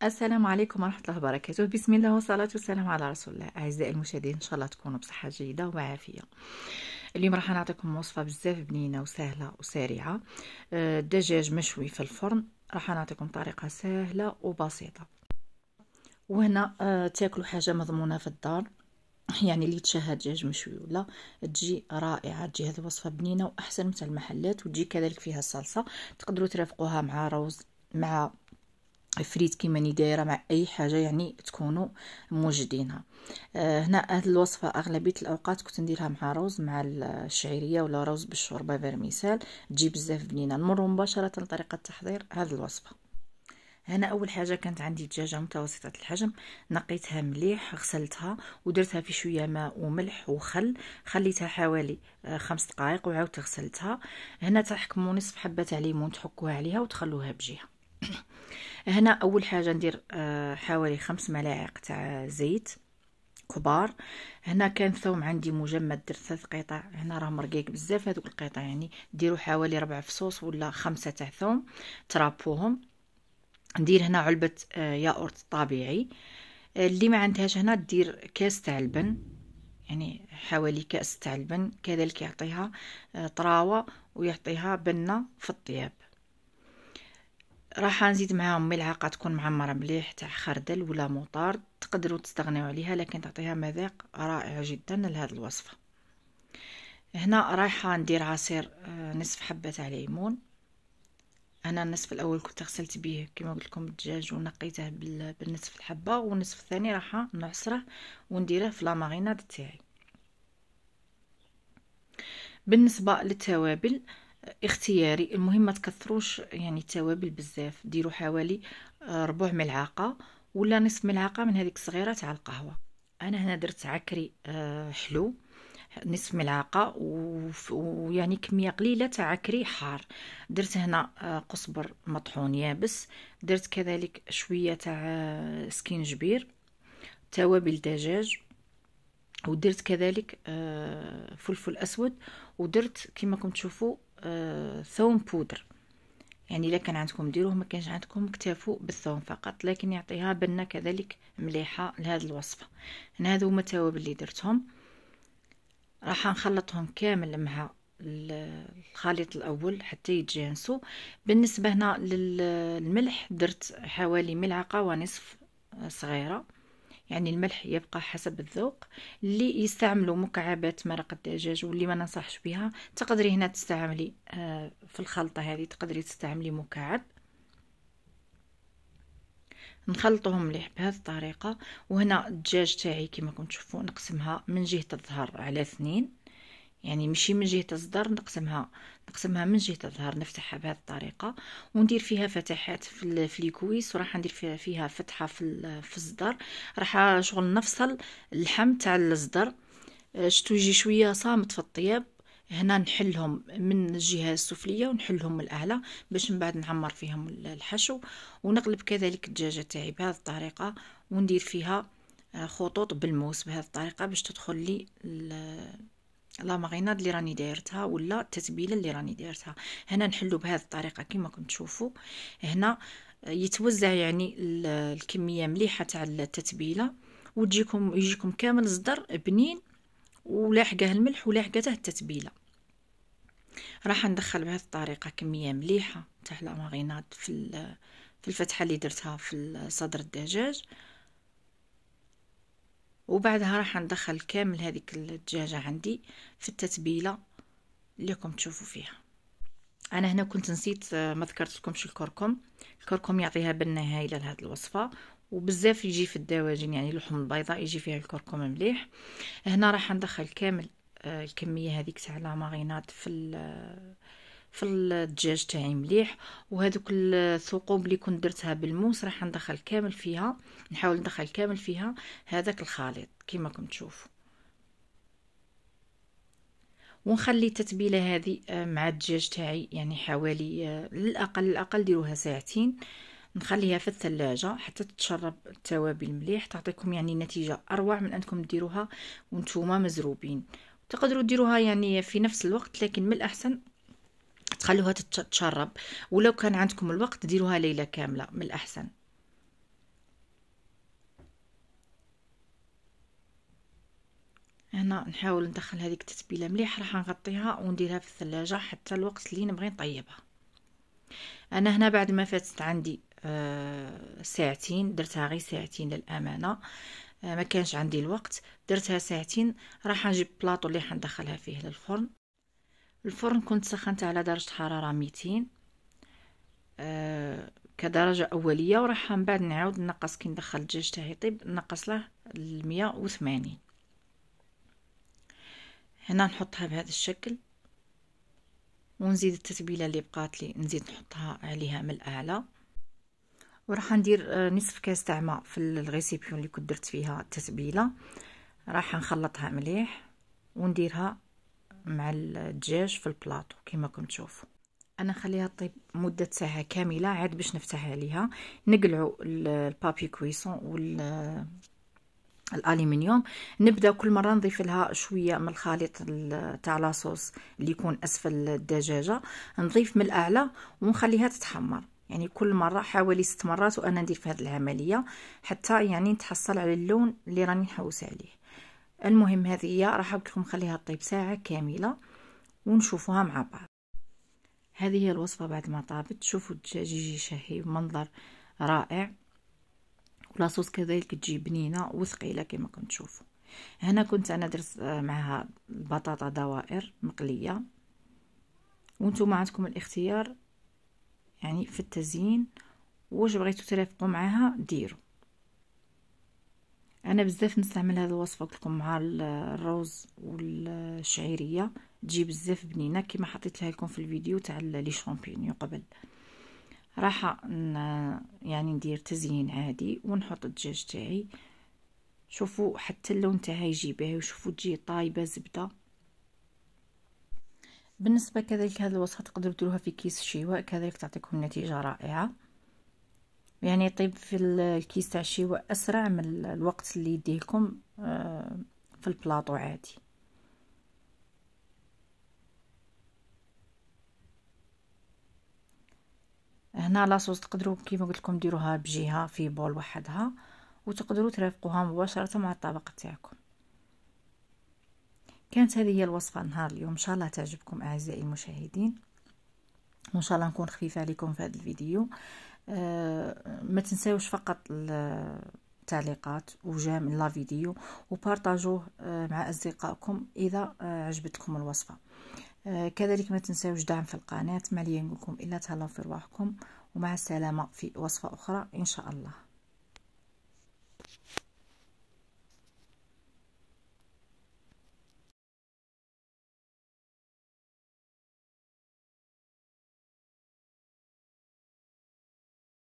السلام عليكم ورحمة الله وبركاته. بسم الله والصلاة والسلام على رسول الله. أعزائي المشاهدين، إن شاء الله تكونوا بصحة جيدة وعافية. اليوم راح نعطيكم وصفة بزاف بنينة وسهلة وسريعة. دجاج مشوي في الفرن. راح نعطيكم طريقة سهلة وبسيطة، وهنا تاكلوا حاجة مضمونة في الدار. يعني اللي تشهى دجاج مشوي ولا تجي رائعة، تجي هذه الوصفة بنينة وأحسن من المحلات، وتجي كذلك فيها الصلصة. تقدروا ترافقوها مع روز، مع فريت كيما ني دايره، مع اي حاجه يعني تكونوا موجدينها. هنا هذه الوصفه اغلبيه الاوقات كنت نديرها مع روز، مع الشعيريه ولا روز بالشوربه فيرميسال، تجي بزاف بنينه. نمر مباشره لطريقه تحضير هذه الوصفه. هنا اول حاجه كانت عندي دجاجه متوسطه الحجم، نقيتها مليح، غسلتها ودرتها في شويه ماء وملح وخل، خليتها حوالي 5 دقائق وعاودت غسلتها. هنا تحكموا نصف حبه تاع ليمون تحكوها عليها وتخلوها بجهه. هنا اول حاجه ندير حوالي 5 ملاعق تاع زيت كبار. هنا كان ثوم عندي مجمد، درت 3 قطع. هنا راهم رقيق بزاف هذوك القطع، يعني ديروا حوالي 4 فصوص ولا 5 تاع ثوم ترابوهم. ندير هنا علبه ياغورت طبيعي. اللي ما عندهاش هنا دير كاس تاع اللبن، يعني حوالي كاس تاع اللبن، كذلك يعطيها طراوه ويعطيها بنه في الطياب. راح نزيد معاهم ملعقه تكون معمره مليح تاع خردل ولا موطارد، تقدروا تستغنوا عليها لكن تعطيها مذاق رائع جدا لهذه الوصفه. هنا رايحه ندير عصير نصف حبه تاع ليمون. انا النصف الاول كنت غسلت به كما قلت لكم الدجاج ونقيته بالنصف الحبه، والنصف الثاني راح نعصره ونديره في لاماريناد تاعي. بالنسبه للتوابل اختياري، المهم ما تكثروش يعني التوابل بزاف، ديروا حوالي ربع ملعقه ولا نصف ملعقه من هذيك الصغيره تاع القهوه. انا هنا درت عكري حلو نصف ملعقه، ويعني كميه قليله تاع عكري حار. درت هنا قزبر مطحون يابس، درت كذلك شويه تاع سكينجبير، توابل دجاج، ودرت كذلك فلفل اسود، ودرت كما راكم تشوفوا ثوم بودر. يعني الا كان عندكم ديروه، ما كانش عندكم اكتفوا بالثوم فقط، لكن يعطيها بنه كذلك مليحه لهذه الوصفه. هنا هذو هما التوابل اللي درتهم. راح نخلطهم كامل مع الخليط الاول حتى يتجانسوا. بالنسبه هنا للملح درت حوالي ملعقه ونصف صغيره، يعني الملح يبقى حسب الذوق. اللي يستعملوا مكعبات مرق الدجاج واللي ما ننصحش بها، تقدري هنا تستعملي في الخلطه هذه تقدري تستعملي مكعب. نخلطهم مليح بهذه الطريقه. وهنا الدجاج تاعي كما كنتم تشوفوا نقسمها من جهه الظهر على 2، يعني ماشي من جهه الصدر، نقسمها من جهه الظهر، نفتحها بهذه الطريقه وندير فيها فتحات في الكويس، وراح ندير فيها فتحه في الصدر. راح شغل نفصل اللحم تاع الصدر، شتو يجي شويه صامت في الطياب. هنا نحلهم من الجهه السفليه ونحلهم من الاعلى باش من بعد نعمر فيهم الحشو. ونقلب كذلك الدجاجه تاعي بهذه الطريقه، وندير فيها خطوط بالموس بهذه الطريقه باش تدخل لي لا ماريناد اللي راني دايرتها ولا التتبيله اللي راني دايرتها. هنا نحلو بهذه الطريقه كما كنتم تشوفوا. هنا يتوزع يعني الكميه مليحه تاع التتبيله، يجيكم كامل صدر بنين ولاحقه الملح ولاحقته التتبيله. راح ندخل بهذه الطريقه كميه مليحه تاع لا ماريناد في الفتحه اللي درتها في صدر الدجاج، وبعدها راح ندخل كامل هذيك الدجاجه عندي في التتبيله اللي راكم تشوفوا فيها. انا هنا كنت نسيت ما ذكرت لكمش الكركم يعطيها بنه هايله لهذه الوصفه، وبزاف يجي في الدواجن يعني اللحوم البيضاء يجي فيها الكركم مليح. هنا راح ندخل كامل الكميه هذيك تاع لا ماريناد في الدجاج تاعي مليح. وهذوك الثقوب اللي كنت درتها بالموس راح ندخل كامل فيها، نحاول ندخل كامل فيها هذاك الخليط كما كنت تشوفوا. ونخلي التتبيله هذه مع الدجاج تاعي يعني حوالي للاقل ديروها ساعتين، نخليها في الثلاجه حتى تتشرب التوابل مليح، تعطيكم يعني نتيجه اروع من انكم ديروها وانتوما مزروبين. تقدروا ديروها يعني في نفس الوقت، لكن من الاحسن تخلوها تتشرب، ولو كان عندكم الوقت ديروها ليله كامله من الاحسن. هنا نحاول ندخل هذيك التتبيله مليح، راح نغطيها ونديرها في الثلاجه حتى الوقت اللي نبغي نطيبها. انا هنا بعد ما فاتت عندي ساعتين، درتها غير ساعتين للامانه، ما كانش عندي الوقت، درتها ساعتين. راح نجيب بلاطو اللي حندخلها فيه للفرن. الفرن كنت سخنته على درجه حراره 200 كدرجه اوليه، وراح من بعد نعاود نقص كي ندخل الدجاج تاعي يطيب، نقص له ل 180. هنا نحطها بهذا الشكل، ونزيد التتبيله اللي بقات لي نزيد نحطها عليها من الاعلى، وراح ندير نصف كاس تاع ماء في الغيسيبيون اللي كنت درت فيها التتبيله. راح نخلطها مليح ونديرها مع الدجاج في البلاطو كما كنت تشوفوا. انا نخليها طيب مده ساعه كامله عاد باش نفتح عليها. نقلعوا البابي كويسون الالومنيوم. نبدا كل مره نضيف لها شويه من الخليط تاع لاصوص اللي يكون اسفل الدجاجه، نضيف من الاعلى ونخليها تتحمر. يعني كل مره حوالي 6 مرات وانا ندير في هذه العمليه حتى يعني نتحصل على اللون اللي راني نحوس عليه. المهم هذه هي، راح لكم نخليها طيب ساعه كامله ونشوفوها مع بعض. هذه هي الوصفه بعد ما طابت. شوفوا الدجاج يجي شهي ومنظر رائع، ولاصوص كذلك تجي بنينه وثقيله كما كنت تشوفوا. هنا كنت انا درت معها بطاطا دوائر مقليه، وانتم عندكم الاختيار يعني في التزيين، واش بغيتوا ترافقوا معاها ديروا. انا بزاف نستعمل هذه الوصفه قلت لكم مع الروز والشعيريه، تجي بزاف بنينه كما حطيت لها لكم في الفيديو تاع لي شامبينيو قبل. راح يعني ندير تزيين عادي ونحط الدجاج تاعي. شوفوا حتى اللون تاعها يجي باهي، وشوفوا تجي طايبه زبده. بالنسبه كذلك هذه الوصفه تقدروا ديروها في كيس الشواء كذلك تعطيكم نتيجه رائعه. يعني يطيب في الكيس تاع الشواء اسرع من الوقت اللي يديلكم في البلاطو عادي. هنا لاصوص تقدروا كيما قلت لكم ديروها بجهه في بول وحدها، وتقدروا ترافقوها مباشره مع الطبق تاعكم. كانت هذه هي الوصفه نهار اليوم، ان شاء الله تعجبكم اعزائي المشاهدين، وان شاء الله نكون خفيفه عليكم في هذا الفيديو. ما تنساوش فقط التعليقات وجام لا فيديو وبارطاجوه مع اصدقائكم اذا عجبتكم الوصفه. كذلك ما تنساوش دعم في القناه. ما لي نقولكم الا تهلاو في رواحكم، ومع السلامه في وصفه اخرى ان شاء الله.